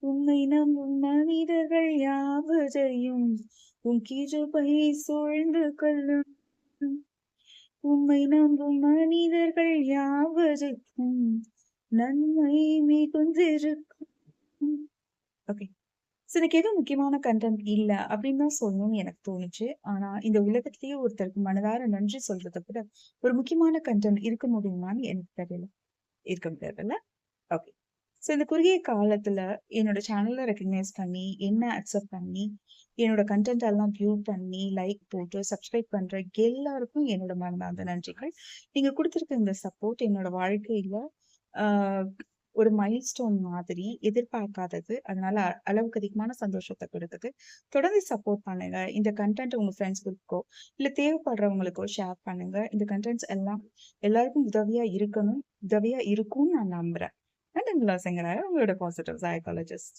உம்மை நம்பும் மனிதர்கள் யாவரையும் உம் கிருபை சூழ்ந்து கொள்ளும். உம்மை நம்பும் மனிதர்கள் யாவருக்கும் நன்மை மிகுந்திருக்கும். ஓகே. ஸோ எனக்கு எதுவும் முக்கியமான கன்டென்ட் இல்ல அப்படின்னு தான் சொல்லணும்னு எனக்கு தோணுச்சு. ஆனா இந்த உலகத்திலேயே ஒருத்தருக்கு மனதார நன்றி சொல்றத விட ஒரு முக்கியமான கன்டென்ட் இருக்க முடியுமான்னு எனக்கு தெரியல. இருக்க முடியாதுல்ல? ஓகே. ஸோ இந்த குறுகிய காலத்துல என்னோட சேனல ரெகக்னைஸ் பண்ணி, என்ன அக்செப்ட் பண்ணி, என்னோட கன்டென்ட் எல்லாம் வியூ பண்ணி, லைக் போட்டு, சப்ஸ்கிரைப் பண்ற எல்லாருக்கும் என்னோட மனமார்ந்த நன்றிகள். நீங்க குடுத்திருக்க இந்த சப்போர்ட் என்னோட வாழ்க்கையில ஆ ஒரு மைல்ஸ்டோன் மாதிரி, எதிர்பார்க்காதது. அதனால அளவுக்கு அதிகமான சந்தோஷத்த குடுத்தது. தொடர்ந்து சப்போர்ட் பண்ணுங்க. இந்த கன்டென்ட் உங்க ஃப்ரெண்ட்ஸ் குரூப்க்கோ, இல்ல தேவைப்படுறவங்களுக்கோ ஷேர் பண்ணுங்க. இந்த கன்டென்ட்ஸ் எல்லாம் எல்லாருக்கும் உதவியா இருக்கணும், உதவியா இருக்கும்னு நான் நம்புறேன். நன்றி உங்களோட பாசிட்டிவ் சைக்காலஜிஸ்ட்.